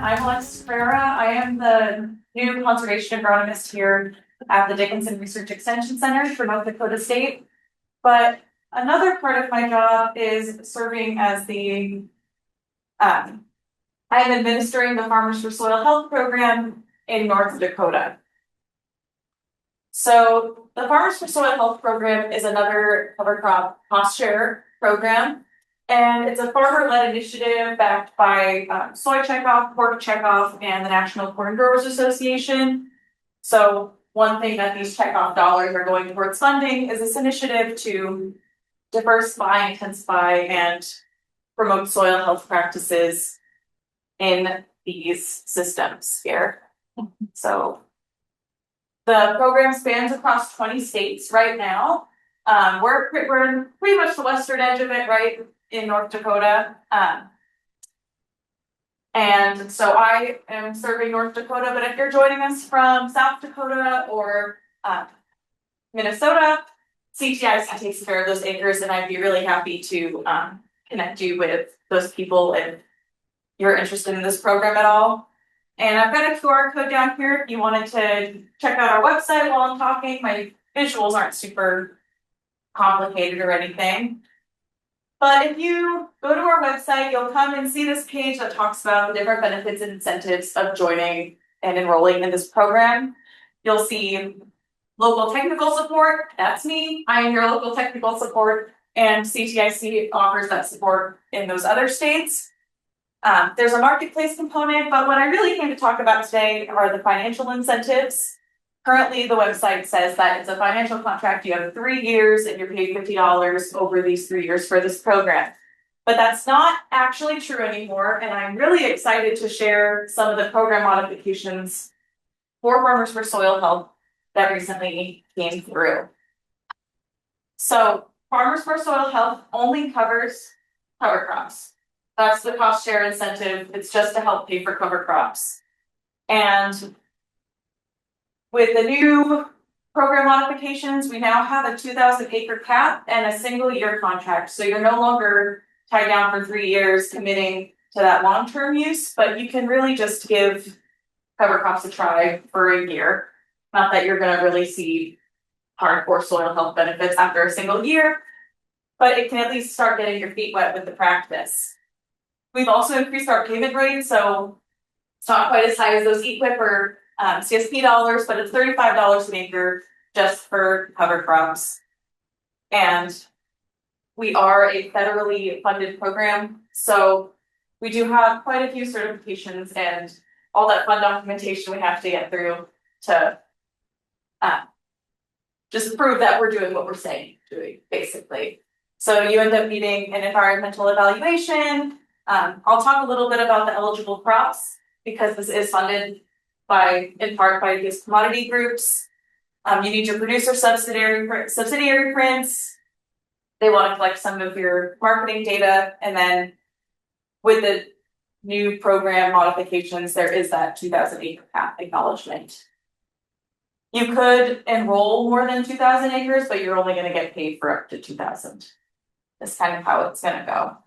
I'm Alexis Correira. I am the new conservation agronomist here at the Dickinson Research Extension Center for North Dakota State. But another part of my job is serving as I'm administering the Farmers for Soil Health program in North Dakota. So the Farmers for Soil Health program is another cover crop cost share program. And it's a farmer-led initiative backed by Soy Checkoff, Pork Checkoff, and the National Corn Growers Association. So one thing that these checkoff dollars are going towards funding is this initiative to diversify, intensify, and promote soil health practices in these systems here. So the program spans across 20 states right now. We're in pretty much the western edge of it, right? In North Dakota. And so I am serving North Dakota, but if you're joining us from South Dakota or Minnesota, CTIC takes care of those acres, and I'd be really happy to connect you with those people if you're interested in this program at all. And I've got a QR code down here if you wanted to check out our website while I'm talking. My visuals aren't super complicated or anything. But if you go to our website, you'll come and see this page that talks about the different benefits and incentives of joining and enrolling in this program. You'll see local technical support, that's me. I am your local technical support, and CTIC offers that support in those other states. There's a marketplace component, but what I really came to talk about today are the financial incentives. Currently, the website says that it's a financial contract. You have 3 years and you're paid $50 over these 3 years for this program. But that's not actually true anymore. And I'm really excited to share some of the program modifications for Farmers for Soil Health that recently came through. So Farmers for Soil Health only covers cover crops. That's the cost share incentive. It's just to help pay for cover crops. And with the new program modifications, we now have a 2,000 acre cap and a single year contract. So you're no longer tied down for 3 years committing to that long-term use, but you can really just give cover crops a try for a year. Not that you're going to really see hardcore soil health benefits after a single year, but it can at least start getting your feet wet with the practice. We've also increased our payment rate, so it's not quite as high as those EQIP or CSP dollars, but it's $35 an acre just for cover crops. And we are a federally funded program, so we do have quite a few certifications and all that fun documentation we have to get through to just prove that we're doing what we're saying doing, basically. So you end up needing an environmental evaluation. I'll talk a little bit about the eligible crops because this is funded in part by these commodity groups. You need your producer subsidiary prints. They want to collect some of your marketing data, and then with the new program modifications, there is that 2,000 acre cap acknowledgement. You could enroll more than 2,000 acres, but you're only going to get paid for up to 2,000. That's kind of how it's going to go.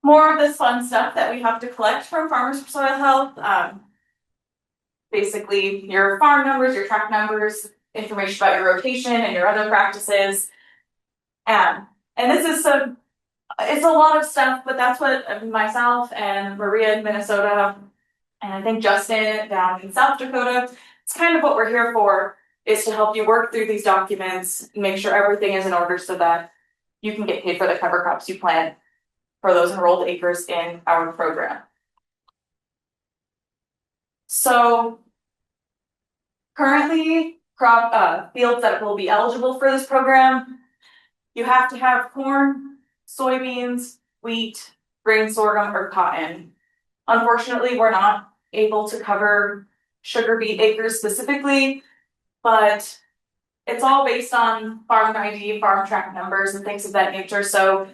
More of this fun stuff that we have to collect from Farmers for Soil Health. Basically, your farm numbers, your tract numbers, information about your rotation and your other practices. And this is it's a lot of stuff, but that's what myself and Maria in Minnesota, and I think Justin down in South Dakota, it's kind of what we're here for, is to help you work through these documents and make sure everything is in order so that you can get paid for the cover crops you plant for those enrolled acres in our program. So currently, crop fields that will be eligible for this program, you have to have corn, soybeans, wheat, grain sorghum, or cotton. Unfortunately, we're not able to cover sugar beet acres specifically, but it's all based on farm ID, farm tract numbers, and things of that nature. So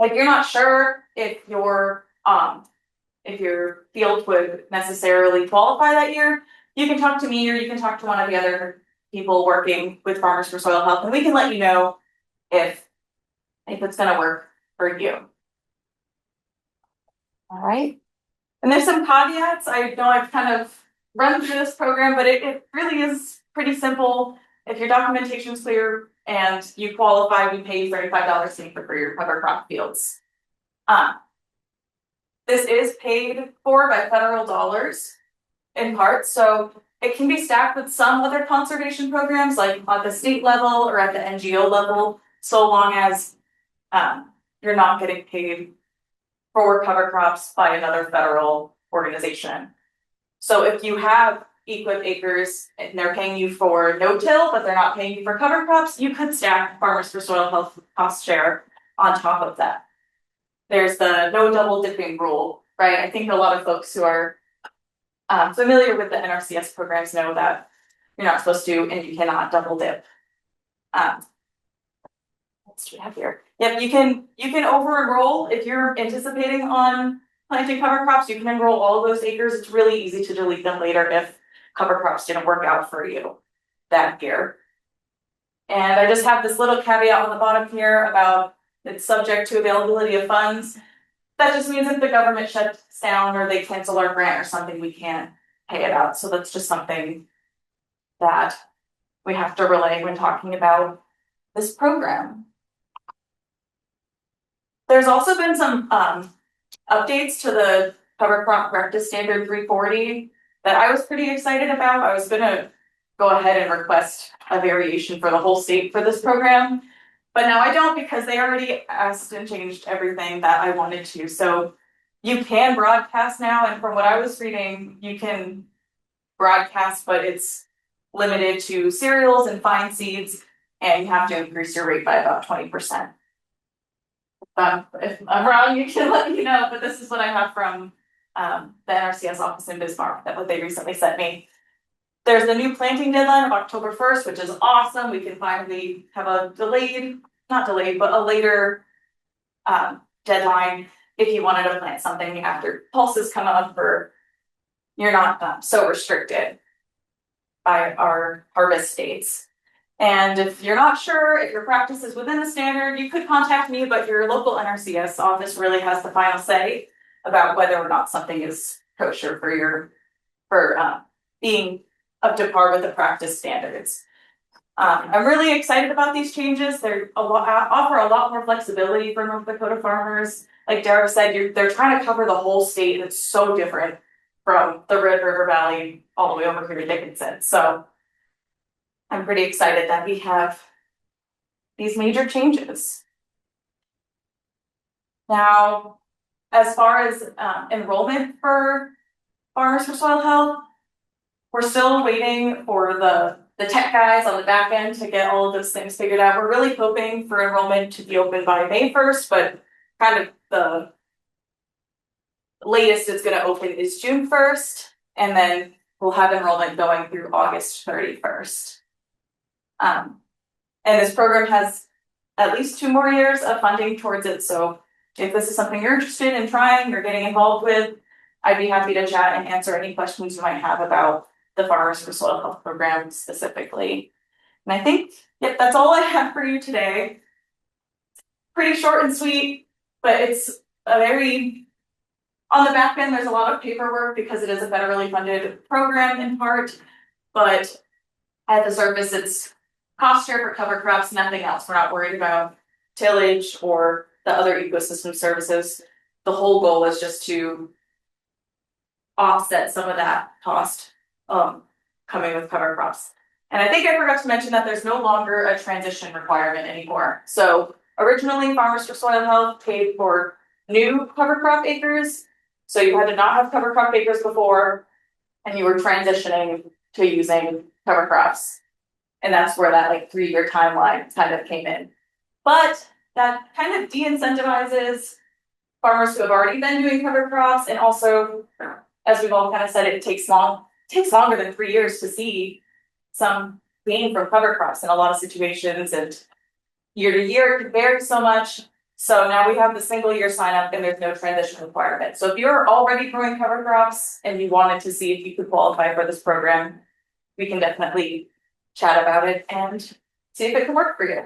if you're not sure if your field would necessarily qualify that year, you can talk to me or you can talk to one of the other people working with Farmers for Soil Health, and we can let you know if it's going to work for you. All right. And there's some caveats. I know I've kind of run through this program, but it really is pretty simple. If your documentation is clear and you qualify, we pay you $35 for your cover crop fields. This is paid for by federal dollars in part, so it can be stacked with some other conservation programs, like at the state level or at the NGO level, so long as you're not getting paid for cover crops by another federal organization. So if you have equip acres and they're paying you for no-till, but they're not paying you for cover crops, you could stack Farmers for Soil Health cost share on top of that. There's the no double dipping rule, right? I think a lot of folks who are familiar with the NRCS programs know that you're not supposed to and you cannot double dip. What do we have here? Yep, you can over enroll if you're anticipating on planting cover crops. You can enroll all of those acres. It's really easy to delete them later if cover crops didn't work out for you that year. And I just have this little caveat on the bottom here about it's subject to availability of funds. That just means if the government shuts down or they cancel our grant or something, we can't pay it out. So that's just something that we have to relay when talking about this program. There's also been some updates to the cover crop practice standard 340 that I was pretty excited about. I was gonna go ahead and request a variation for the whole state for this program, but now I don't because they already asked and changed everything that I wanted to. So you can broadcast now, and from what I was reading, you can broadcast, but it's limited to cereals and fine seeds, and you have to increase your rate by about 20%. If I'm wrong, you can let me know, but this is what I have from the NRCS office in Bismarck, that what they recently sent me. There's the new planting deadline of October 1st, which is awesome. We can finally have a not delayed, but a later deadline if you wanted to plant something after pulses come up, or you're not so restricted by our harvest dates. And if you're not sure if your practice is within the standard, you could contact me, but your local NRCS office really has the final say about whether or not something is kosher for being up to par with the practice standards. I'm really excited about these changes. They're offer a lot more flexibility for North Dakota farmers. Like Dara said, they're trying to cover the whole state, and it's so different from the Red River Valley all the way over here to Dickinson. So I'm pretty excited that we have these major changes. Now, as far as enrollment for Farmers for Soil Health, we're still waiting for the tech guys on the back end to get all of those things figured out. We're really hoping for enrollment to be open by May 1st, but kind of the latest it's going to open is June 1st, and then we'll have enrollment going through August 31st. And this program has at least 2 more years of funding towards it. So if this is something you're interested in trying or getting involved with, I'd be happy to chat and answer any questions you might have about the Farmers for Soil Health program specifically. And I think, yep, that's all I have for you today. Pretty short and sweet, but it's a very, on the back end, there's a lot of paperwork because it is a federally funded program in part, but at the surface, it's cost share for cover crops, nothing else. We're not worried about tillage or the other ecosystem services. The whole goal is just to offset some of that cost coming with cover crops. And I think I forgot to mention that there's no longer a transition requirement anymore. So originally, Farmers for Soil Health paid for new cover crop acres. So you had to not have cover crop acres before, and you were transitioning to using cover crops. And that's where that 3-year timeline kind of came in. But that kind of de-incentivizes farmers who have already been doing cover crops, and also, as we've all kind of said, it takes longer than 3 years to see some gain from cover crops in a lot of situations, and year to year it can vary so much. So now we have the single year sign up and there's no transition requirement. So if you're already growing cover crops and you wanted to see if you could qualify for this program, we can definitely chat about it and see if it can work for you.